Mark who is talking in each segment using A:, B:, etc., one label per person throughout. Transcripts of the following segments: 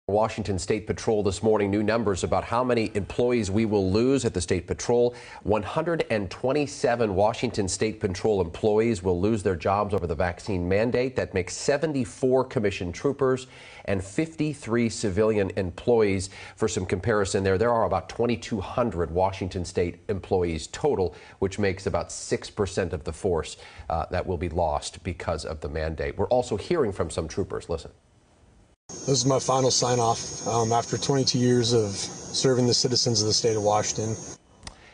A: Washington State Patrol this morning. New numbers about how many employees we will lose at the State Patrol. 127 Washington State Patrol employees will lose their jobs over the vaccine mandate. That makes 74 commissioned troopers and 53 civilian employees. For some comparison there are about 2,200 Washington State employees total, which makes about 6% of the force that will be lost because of the mandate. We're also hearing from some troopers. Listen.
B: This is my final sign-off after 22 years of serving the citizens of the state of Washington.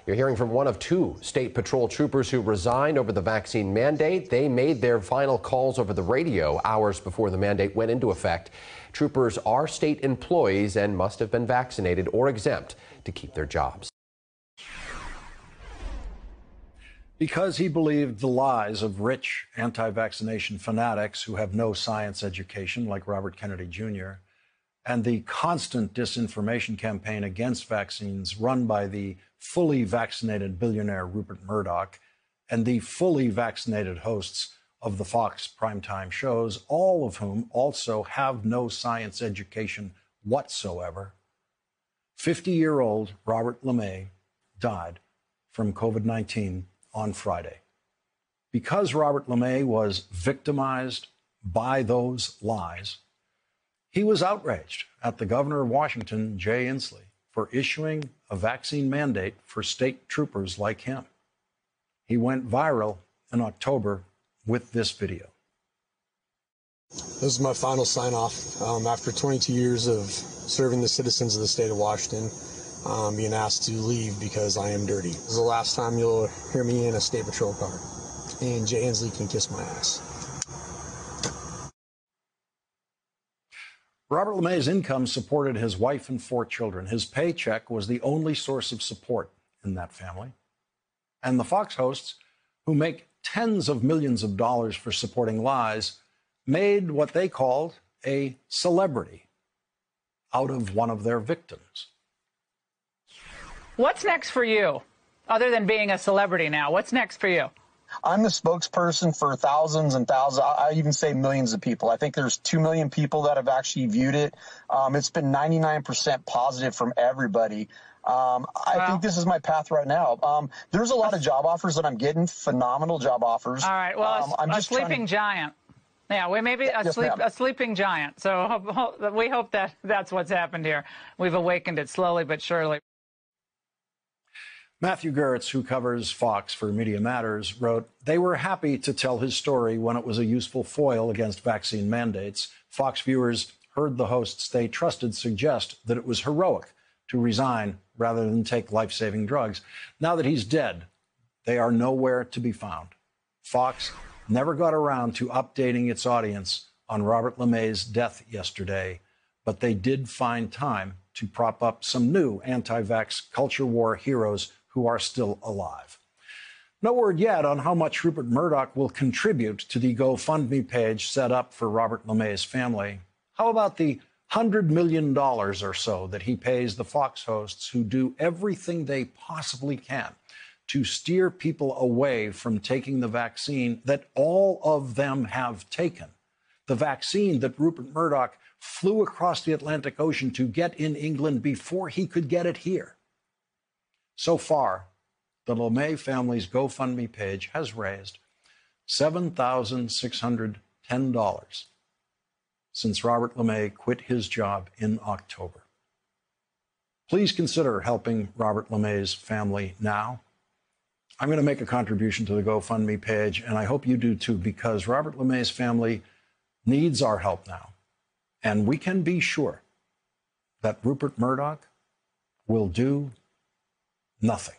A: You're hearing from one of two State Patrol troopers who resigned over the vaccine mandate. They made their final calls over the radio hours before the mandate went into effect. Troopers are state employees and must have been vaccinated or exempt to keep their jobs.
C: Because he believed the lies of rich anti-vaccination fanatics who have no science education, like Robert Kennedy Jr., and the constant disinformation campaign against vaccines run by the fully vaccinated billionaire Rupert Murdoch and the fully vaccinated hosts of the Fox primetime shows, all of whom also have no science education whatsoever. 50-year-old Robert LeMay died from COVID-19 on Friday. Because Robert LeMay was victimized by those lies, he was outraged at the governor of Washington, Jay Inslee, for issuing a vaccine mandate for state troopers like him. He went viral in October with this video.
B: This is my final sign-off after 22 years of serving the citizens of the state of Washington. Being asked to leave because I am dirty. This is the last time you'll hear me in a State Patrol car. And Jay Inslee can kiss my ass.
C: Robert LeMay's income supported his wife and 4 children. His paycheck was the only source of support in that family. And the Fox hosts, who make tens of millions of dollars for supporting lies, made what they called a celebrity out of one of their victims.
D: What's next for you, other than being a celebrity now? What's next for you?
E: I'm the spokesperson for thousands and thousands, I even say millions of people. I think there's 2 million people that have actually viewed it. It's been 99% positive from everybody. I think this is my path right now. There's a lot of job offers that I'm getting, phenomenal job offers.
D: All right, well, I'm just a sleeping giant. Yeah, we may be a sleeping giant. So we hope that that's what's happened here. We've awakened it slowly but surely.
C: Matthew Gertz, who covers Fox for Media Matters, wrote, "They were happy to tell his story when it was a useful foil against vaccine mandates. Fox viewers heard the hosts they trusted suggest that it was heroic to resign rather than take life-saving drugs. Now that he's dead, they are nowhere to be found." Fox never got around to updating its audience on Robert LeMay's death yesterday, but they did find time to prop up some new anti-vax culture war heroes who are still alive. No word yet on how much Rupert Murdoch will contribute to the GoFundMe page set up for Robert LeMay's family. How about the $100 million or so that he pays the Fox hosts who do everything they possibly can to steer people away from taking the vaccine that all of them have taken? The vaccine that Rupert Murdoch flew across the Atlantic Ocean to get in England before he could get it here. So far, the LeMay family's GoFundMe page has raised $7,610 since Robert LeMay quit his job in October. Please consider helping Robert LeMay's family now. I'm going to make a contribution to the GoFundMe page, and I hope you do too, because Robert LeMay's family needs our help now. And we can be sure that Rupert Murdoch will do nothing.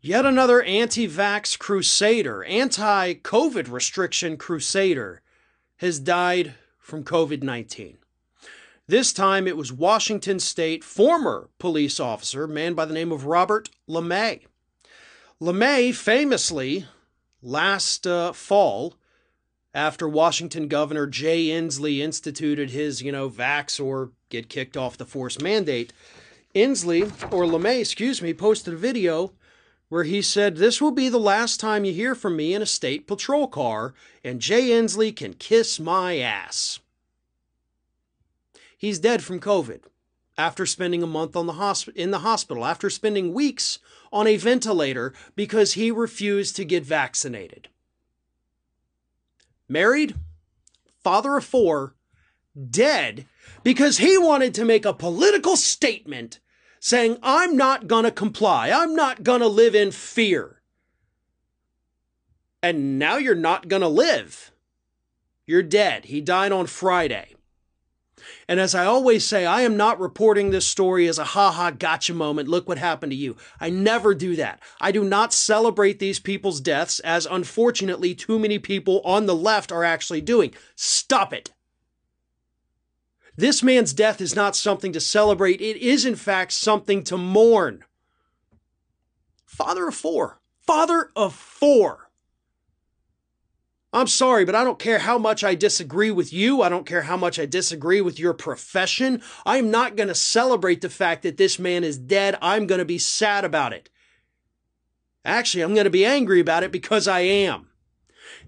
F: Yet another anti-vax crusader, anti-COVID restriction crusader, has died from COVID-19. This time it was Washington State former police officer, a man by the name of Robert LeMay. LeMay famously, last fall, after Washington Governor Jay Inslee instituted his, vax or get kicked off the force mandate, LeMay, posted a video where he said, "This will be the last time you hear from me in a state patrol car, and Jay Inslee can kiss my ass." He's dead from COVID after spending a month in the hospital, after spending weeks on a ventilator because he refused to get vaccinated. Married, father of 4, dead because he wanted to make a political statement saying, "I'm not going to comply. I'm not going to live in fear." And now you're not going to live. You're dead. He died on Friday. And as I always say, I am not reporting this story as a ha-ha gotcha moment. Look what happened to you. I never do that. I do not celebrate these people's deaths, as unfortunately too many people on the left are actually doing. Stop it. This man's death is not something to celebrate. It is, in fact, something to mourn. Father of 4. Father of 4. I'm sorry, but I don't care how much I disagree with you. I don't care how much I disagree with your profession. I'm not going to celebrate the fact that this man is dead. I'm going to be sad about it. Actually, I'm going to be angry about it because I am.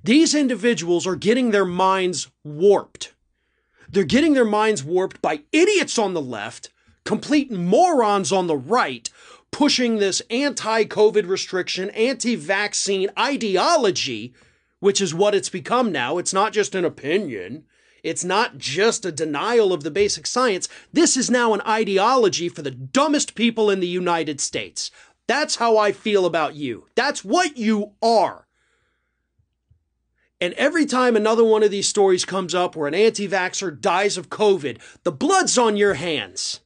F: These individuals are getting their minds warped. They're getting their minds warped by idiots on the left, complete morons on the right, pushing this anti-COVID restriction, anti-vaccine ideology, which is what it's become now. It's not just an opinion. It's not just a denial of the basic science. This is now an ideology for the dumbest people in the United States. That's how I feel about you. That's what you are. And every time another one of these stories comes up where an anti-vaxxer dies of COVID, the blood's on your hands.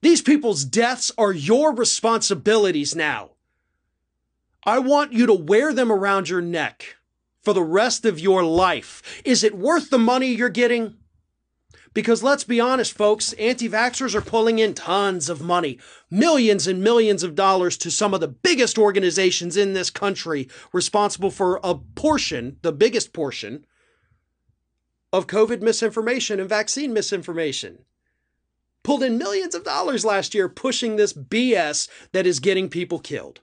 F: These people's deaths are your responsibilities now. I want you to wear them around your neck for the rest of your life. Is it worth the money you're getting? Because let's be honest, folks, anti-vaxxers are pulling in tons of money, millions and millions of dollars to some of the biggest organizations in this country responsible for a portion, the biggest portion, of COVID misinformation and vaccine misinformation. Pulled in millions of dollars last year pushing this BS that is getting people killed.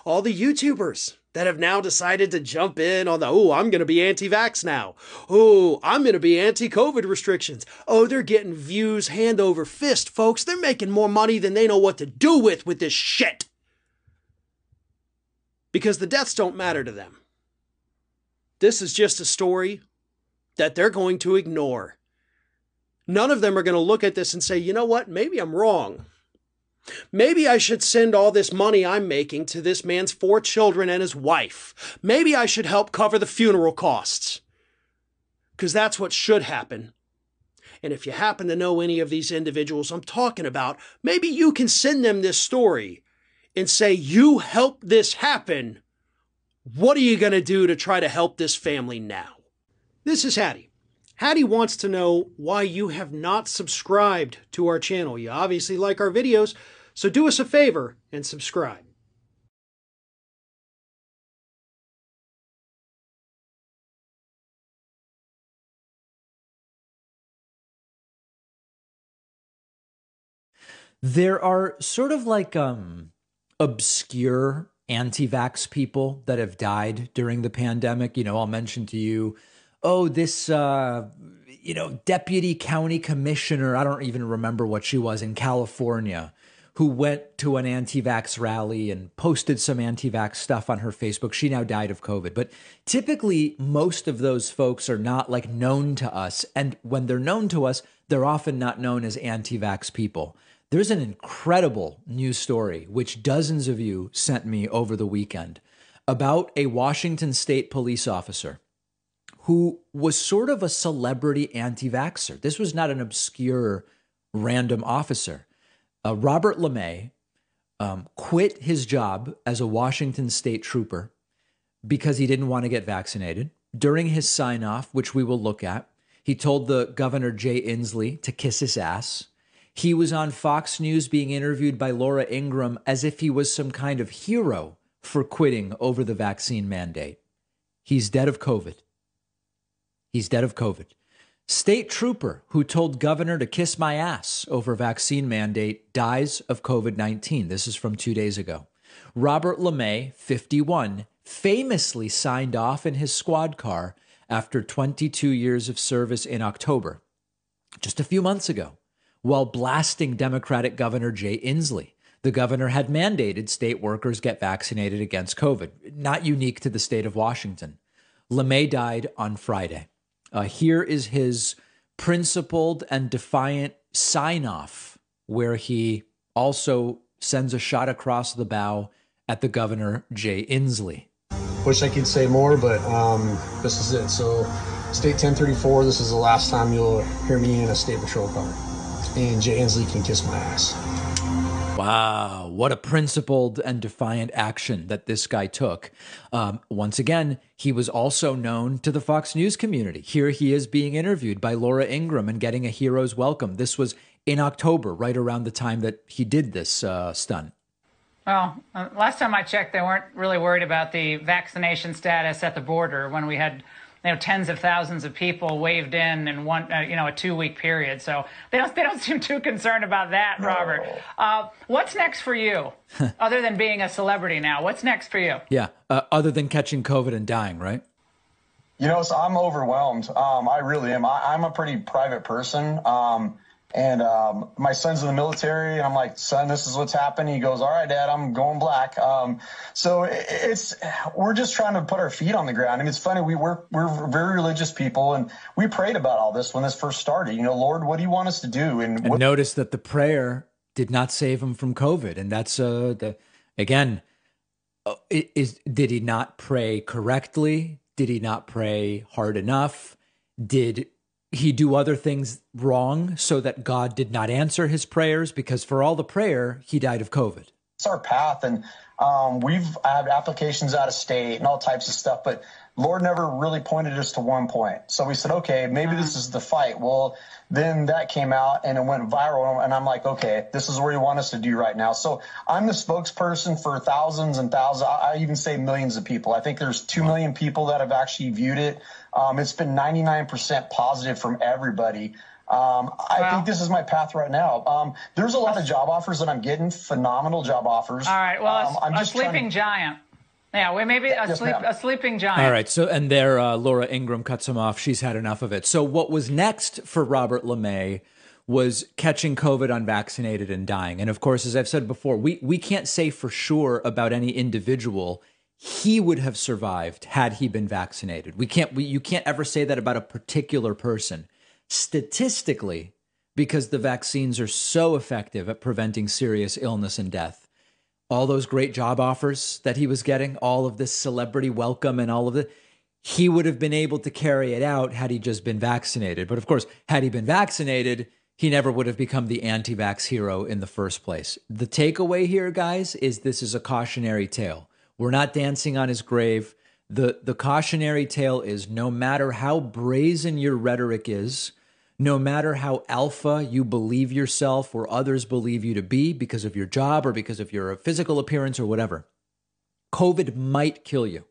F: All the YouTubers that have now decided to jump in on the, oh, I'm going to be anti-vax now. Oh, I'm going to be anti-COVID restrictions. Oh, they're getting views hand over fist, folks. They're making more money than they know what to do with this shit. Because the deaths don't matter to them. This is just a story that they're going to ignore. None of them are going to look at this and say, you know what, maybe I'm wrong. Maybe I should send all this money I'm making to this man's 4 children and his wife. Maybe I should help cover the funeral costs. Because that's what should happen. And if you happen to know any of these individuals I'm talking about, maybe you can send them this story and say, you helped this happen. What are you going to do to try to help this family now? This is Hattie. Hattie wants to know why you have not subscribed to our channel. You obviously like our videos, so do us a favor and subscribe.
G: There are sort of like obscure anti-vax people that have died during the pandemic. You know, I'll mention to you, oh, this, deputy county commissioner, I don't even remember what she was, in California, who went to an anti-vax rally and posted some anti-vax stuff on her Facebook. She now died of COVID. But typically, most of those folks are not like known to us. And when they're known to us, they're often not known as anti-vax people. There's an incredible news story, which dozens of you sent me over the weekend, about a Washington State police officer who was sort of a celebrity anti-vaxxer. This was not an obscure random officer. Robert LeMay quit his job as a Washington State trooper because he didn't want to get vaccinated. During his sign-off, which we will look at, He told the Governor Jay Inslee to kiss his ass. He was on Fox News being interviewed by Laura Ingraham as if he was some kind of hero for quitting over the vaccine mandate. He's dead of COVID. He's dead of COVID. State trooper who told governor to kiss my ass over vaccine mandate dies of COVID-19. This is from 2 days ago. Robert LeMay, 51, famously signed off in his squad car after 22 years of service in October, just a few months ago, while blasting Democratic Governor Jay Inslee. The governor had mandated state workers get vaccinated against COVID, not unique to the state of Washington. LeMay died on Friday. Here is his principled and defiant sign-off, where he also sends a shot across the bow at the Governor Jay Inslee.
B: Wish I could say more, but this is it. So, State 1034, this is the last time you'll hear me in a state patrol car. And Jay Inslee can kiss my ass.
G: Wow, what a principled and defiant action that this guy took. Once again, he was also known to the Fox News community. Here he is being interviewed by Laura Ingraham and getting a hero's welcome. This was in October, right around the time that he did this stunt.
D: Well, last time I checked, they weren't really worried about the vaccination status at the border when we had tens of thousands of people waved in one, a 2-week period. So they don't seem too concerned about that, Robert. What's next for you, other than being a celebrity now? What's next for you?
G: Yeah, other than catching COVID and dying, right?
E: So I'm overwhelmed. I really am. I'm a pretty private person. And my son's in the military, and I'm like, son, this is what's happening. He goes, all right, Dad, I'm going black. So we're just trying to put our feet on the ground. And it's funny, we're very religious people, and we prayed about all this when this first started. Lord, what do you want us to do? And
G: notice that the prayer did not save him from COVID. And that's, did he not pray correctly? Did he not pray hard enough? Did he do other things wrong so that God did not answer his prayers? Because for all the prayer, he died of COVID.
E: It's our path, and we've had applications out of state and all types of stuff, but Lord never really pointed us to one point. So we said, okay, maybe this is the fight. Well, then that came out and it went viral, and I'm like, okay, this is what you want us to do right now. So I'm the spokesperson for thousands and thousands, I even say millions of people. I think there's 2 million people that have actually viewed it. It's been 99% positive from everybody. I think this is my path right now. There's a lot of job offers that I'm getting, phenomenal job offers.
D: All right, well, I'm just a sleeping giant. Yeah, we maybe a sleeping giant.
G: All right, so and there, Laura Ingraham cuts him off. She's had enough of it. So what was next for Robert LeMay was catching COVID unvaccinated and dying. And of course, as I've said before, we can't say for sure about any individual he would have survived had he been vaccinated. You can't ever say that about a particular person. Statistically, because the vaccines are so effective at preventing serious illness and death, all those great job offers that he was getting, all of this celebrity welcome and all of it, he would have been able to carry it out had he just been vaccinated. But of course, had he been vaccinated, he never would have become the anti-vax hero in the first place. The takeaway here, guys, is this is a cautionary tale. We're not dancing on his grave. The cautionary tale is no matter how brazen your rhetoric is, no matter how alpha you believe yourself or others believe you to be because of your job or because of your physical appearance or whatever, COVID might kill you.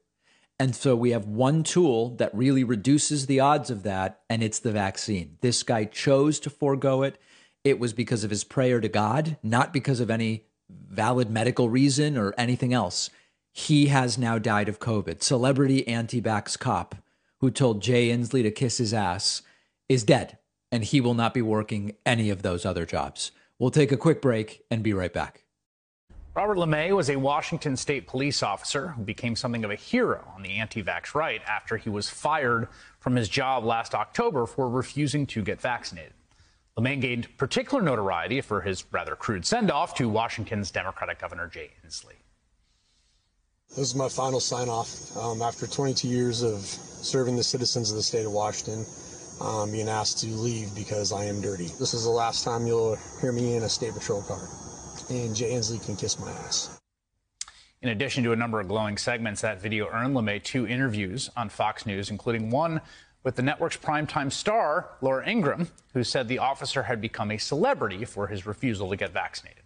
G: And so we have one tool that really reduces the odds of that, and it's the vaccine. This guy chose to forego it. It was because of his prayer to God, not because of any valid medical reason or anything else. He has now died of COVID. Celebrity anti-vax cop who told Jay Inslee to kiss his ass is dead, and he will not be working any of those other jobs. We'll take a quick break and be right back.
H: Robert LeMay was a Washington state police officer who became something of a hero on the anti-vax right after he was fired from his job last October for refusing to get vaccinated. LeMay gained particular notoriety for his rather crude send-off to Washington's Democratic Governor Jay Inslee.
B: This is my final sign-off after 22 years of serving the citizens of the state of Washington, being asked to leave because I am dirty. This is the last time you'll hear me in a state patrol car, and Jay Inslee can kiss my ass.
H: In addition to a number of glowing segments, that video earned LeMay 2 interviews on Fox News, including one with the network's primetime star, Laura Ingraham, who said the officer had become a celebrity for his refusal to get vaccinated.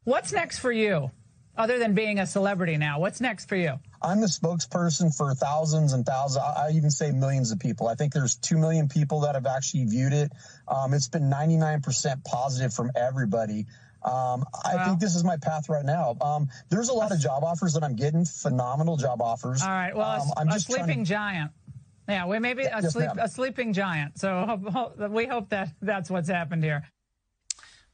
D: What's next for you, other than being a celebrity now? What's next for you?
E: I'm the spokesperson for thousands and thousands, I even say millions of people. I think there's 2 million people that have actually viewed it. It's been 99% positive from everybody. I think this is my path right now. There's a lot of job offers that I'm getting, phenomenal job offers.
D: All right, well,
E: I'm
D: a
E: just
D: sleeping giant. Yeah, we maybe a sleeping giant. So we hope that that's what's happened here.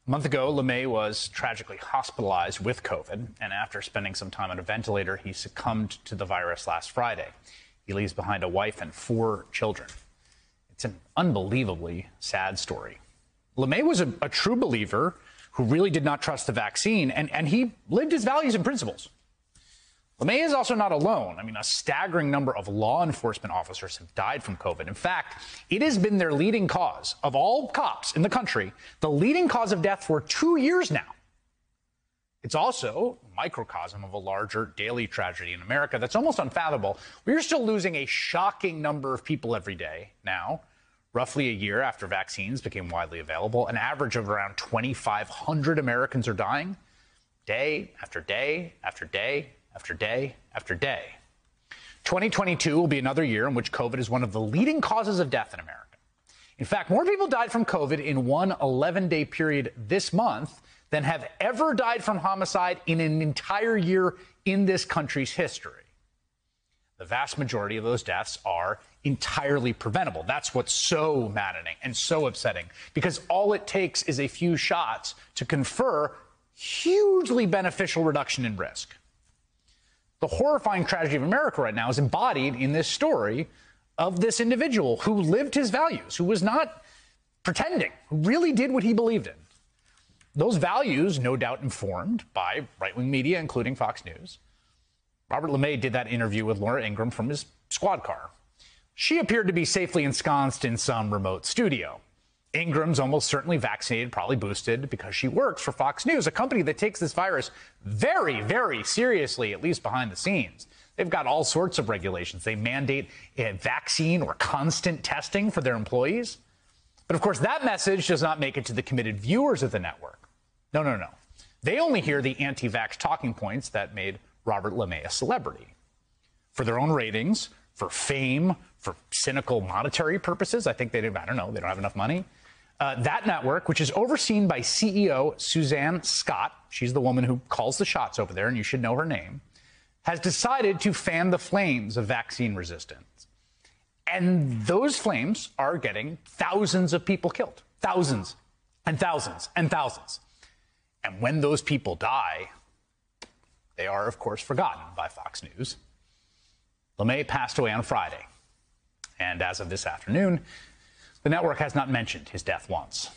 H: A month ago, LeMay was tragically hospitalized with COVID, and after spending some time on a ventilator, he succumbed to the virus last Friday. He leaves behind a wife and 4 children. It's an unbelievably sad story. LeMay was a true believer who really did not trust the vaccine, and he lived his values and principles. LeMay is also not alone. I mean, a staggering number of law enforcement officers have died from COVID. In fact, it has been their leading cause of all cops in the country, the leading cause of death for 2 years now. It's also a microcosm of a larger daily tragedy in America that's almost unfathomable. We're still losing a shocking number of people every day now, roughly a year after vaccines became widely available. An average of around 2,500 Americans are dying day after day after day after day after day. 2022 will be another year in which COVID is one of the leading causes of death in America. In fact, more people died from COVID in one 11-day period this month than have ever died from homicide in an entire year in this country's history. The vast majority of those deaths are entirely preventable. That's what's so maddening and so upsetting, because all it takes is a few shots to confer hugely beneficial reduction in risk. The horrifying tragedy of America right now is embodied in this story of this individual who lived his values, who was not pretending, who really did what he believed in. Those values, no doubt informed by right-wing media, including Fox News. Robert LeMay did that interview with Laura Ingraham from his squad car. She appeared to be safely ensconced in some remote studio. Ingram's almost certainly vaccinated, probably boosted, because she works for Fox News, a company that takes this virus very, very seriously, at least behind the scenes. They've got all sorts of regulations. They mandate a vaccine or constant testing for their employees. But of course, that message does not make it to the committed viewers of the network. No, no, no. They only hear the anti-vax talking points that made Robert LeMay a celebrity. For their own ratings, for fame, for cynical monetary purposes, I think they don't have enough money. That network, which is overseen by CEO Suzanne Scott, she's the woman who calls the shots over there, and you should know her name, has decided to fan the flames of vaccine resistance. And those flames are getting thousands of people killed. Thousands and thousands and thousands. And when those people die, they are, of course, forgotten by Fox News. LeMay passed away on Friday. And as of this afternoon, the network has not mentioned his death once.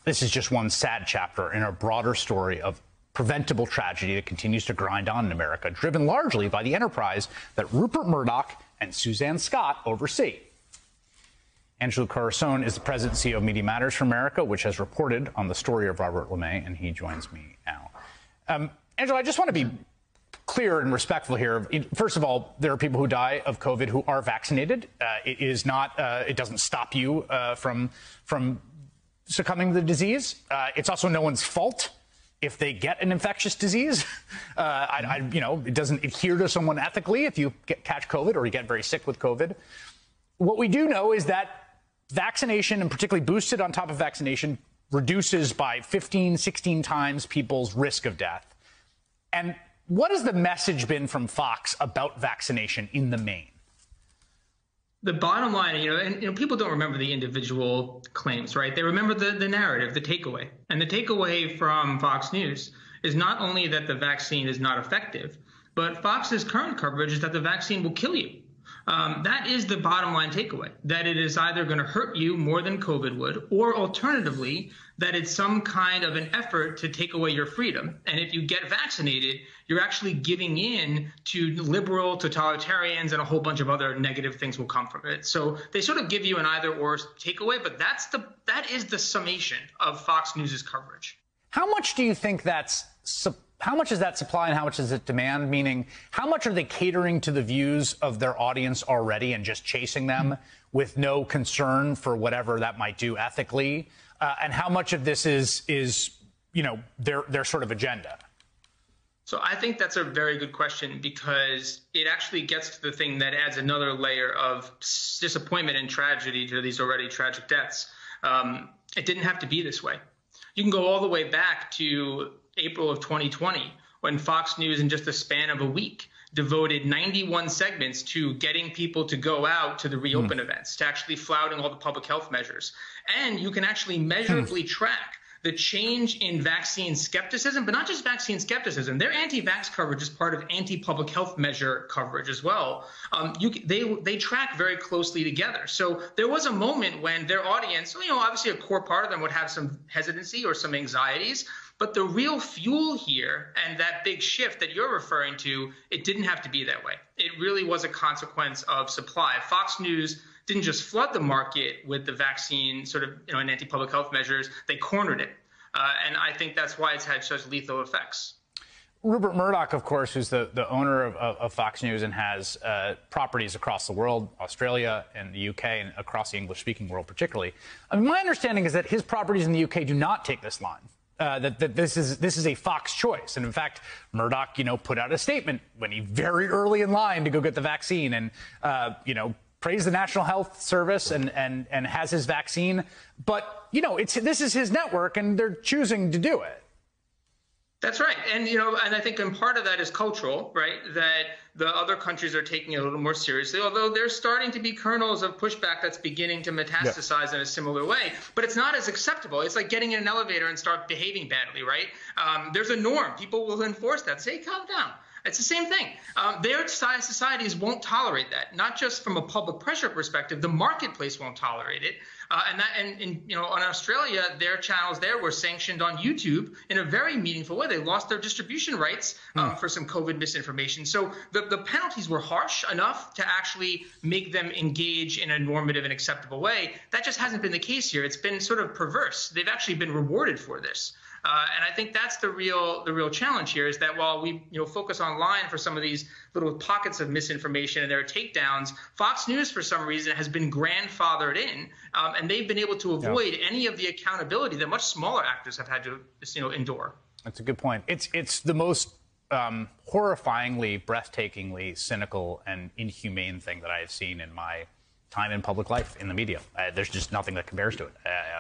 H: This is just one sad chapter in a broader story of preventable tragedy that continues to grind on in America, driven largely by the enterprise that Rupert Murdoch and Suzanne Scott oversee. Angelo Corazon is the president and CEO of Media Matters for America, which has reported on the story of Robert LeMay, and he joins me now. Angelo, I just want to be clear and respectful here. First of all, there are people who die of COVID who are vaccinated. It is not. It doesn't stop you from succumbing to the disease. It's also no one's fault if they get an infectious disease. It doesn't adhere to someone ethically if you catch COVID or you get very sick with COVID. What we do know is that vaccination, and particularly boosted on top of vaccination, reduces by 15, 16 times people's risk of death. And what has the message been from Fox about vaccination in the main?
I: The bottom line, people don't remember the individual claims, right? They remember the narrative, the takeaway. And the takeaway from Fox News is not only that the vaccine is not effective, but Fox's current coverage is that the vaccine will kill you. That is the bottom line takeaway, that it is either going to hurt you more than COVID would, or alternatively, that it's some kind of an effort to take away your freedom. And if you get vaccinated, you're actually giving in to liberal totalitarians, and a whole bunch of other negative things will come from it. So they sort of give you an either or takeaway, but that is the summation of Fox News's coverage.
H: How much do you think that's how much is that supply and how much is it demand? Meaning, how much are they catering to the views of their audience already and just chasing them with no concern for whatever that might do ethically? And how much of this is their sort of agenda?
I: So I think that's a very good question, because it actually gets to the thing that adds another layer of disappointment and tragedy to these already tragic deaths. It didn't have to be this way. You can go all the way back to April of 2020, when Fox News, in just a span of a week, devoted 91 segments to getting people to go out to the reopen events, to actually flouting all the public health measures. And you can actually measurably track the change in vaccine skepticism, but not just vaccine skepticism. Their anti-vax coverage is part of anti-public health measure coverage as well. They track very closely together. So there was a moment when their audience, obviously a core part of them would have some hesitancy or some anxieties, but the real fuel here and that big shift that you're referring to, it didn't have to be that way. It really was a consequence of supply. Fox News didn't just flood the market with the vaccine and anti-public health measures, they cornered it. And I think that's why it's had such lethal effects.
H: Rupert Murdoch, of course, who's the owner of Fox News and has properties across the world, Australia and the UK, and across the English-speaking world particularly. My understanding is that his properties in the UK do not take this line. That this is a Fox choice. And in fact, Murdoch, put out a statement when he very early in line to go get the vaccine and, praised the National Health Service and has his vaccine. But, this is his network and they're choosing to do it.
I: That's right. And, and I think part of that is cultural, right? That the other countries are taking it a little more seriously, although there's starting to be kernels of pushback that's beginning to metastasize in a similar way. But it's not as acceptable. It's like getting in an elevator and start behaving badly, right? There's a norm. People will enforce that. Say, calm down. It's the same thing. Their societies won't tolerate that, not just from a public pressure perspective. The marketplace won't tolerate it. In Australia, their channels there were sanctioned on YouTube in a very meaningful way. They lost their distribution rights for some COVID misinformation. So the penalties were harsh enough to actually make them engage in a normative and acceptable way. That just hasn't been the case here. It's been sort of perverse. They've actually been rewarded for this. And I think that's the real challenge here, is that while we focus online for some of these little pockets of misinformation and their takedowns, Fox News for some reason has been grandfathered in, and they've been able to avoid any of the accountability that much smaller actors have had to endure. That's
H: a good point. It's the most horrifyingly, breathtakingly cynical and inhumane thing that I have seen in my time in public life in the media. There's just nothing that compares to it.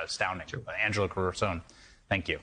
H: Astounding. Angela Carusone, thank you.